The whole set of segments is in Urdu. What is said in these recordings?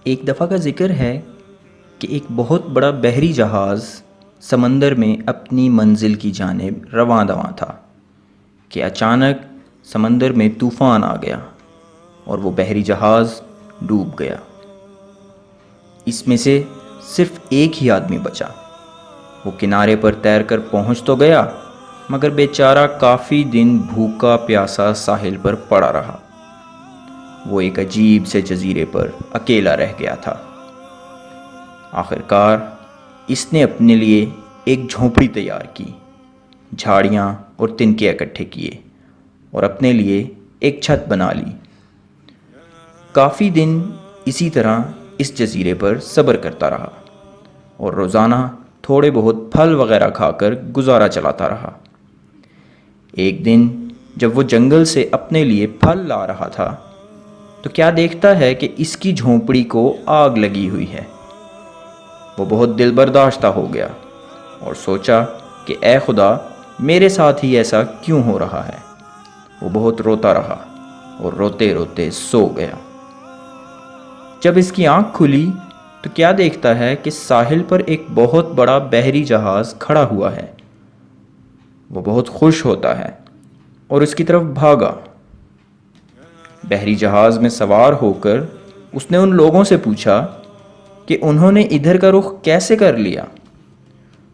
ایک دفعہ کا ذکر ہے کہ ایک بہت بڑا بحری جہاز سمندر میں اپنی منزل کی جانب رواں دواں تھا کہ اچانک سمندر میں طوفان آ گیا اور وہ بحری جہاز ڈوب گیا۔ اس میں سے صرف ایک ہی آدمی بچا۔ وہ کنارے پر تیر کر پہنچ تو گیا مگر بیچارہ کافی دن بھوکا پیاسا ساحل پر پڑا رہا۔ وہ ایک عجیب سے جزیرے پر اکیلا رہ گیا تھا۔ آخرکار اس نے اپنے لیے ایک جھونپڑی تیار کی، جھاڑیاں اور تنکے اکٹھے کیے اور اپنے لیے ایک چھت بنا لی۔ کافی دن اسی طرح اس جزیرے پر صبر کرتا رہا اور روزانہ تھوڑے بہت پھل وغیرہ کھا کر گزارا چلاتا رہا۔ ایک دن جب وہ جنگل سے اپنے لیے پھل لا رہا تھا تو کیا دیکھتا ہے کہ اس کی جھونپڑی کو آگ لگی ہوئی ہے۔ وہ بہت دل برداشتہ ہو گیا اور سوچا کہ اے خدا، میرے ساتھ ہی ایسا کیوں ہو رہا ہے۔ وہ بہت روتا رہا اور روتے روتے سو گیا۔ جب اس کی آنکھ کھلی تو کیا دیکھتا ہے کہ ساحل پر ایک بہت بڑا بحری جہاز کھڑا ہوا ہے۔ وہ بہت خوش ہوتا ہے اور اس کی طرف بھاگا۔ بحری جہاز میں سوار ہو کر اس نے ان لوگوں سے پوچھا کہ انہوں نے ادھر کا رخ کیسے کر لیا؟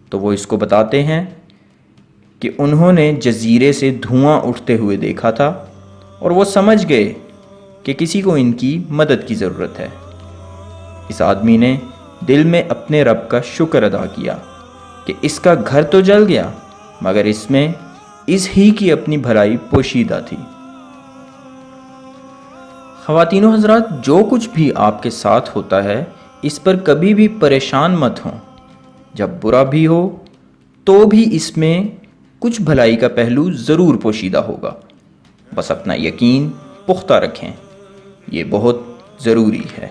تو وہ اس کو بتاتے ہیں کہ انہوں نے جزیرے سے دھواں اٹھتے ہوئے دیکھا تھا اور وہ سمجھ گئے کہ کسی کو ان کی مدد کی ضرورت ہے۔ اس آدمی نے دل میں اپنے رب کا شکر ادا کیا کہ اس کا گھر تو جل گیا مگر اس میں اس ہی کی اپنی بھلائی پوشیدہ تھی۔ خواتین و حضرات، جو کچھ بھی آپ کے ساتھ ہوتا ہے اس پر کبھی بھی پریشان مت ہوں۔ جب برا بھی ہو تو بھی اس میں کچھ بھلائی کا پہلو ضرور پوشیدہ ہوگا۔ بس اپنا یقین پختہ رکھیں، یہ بہت ضروری ہے۔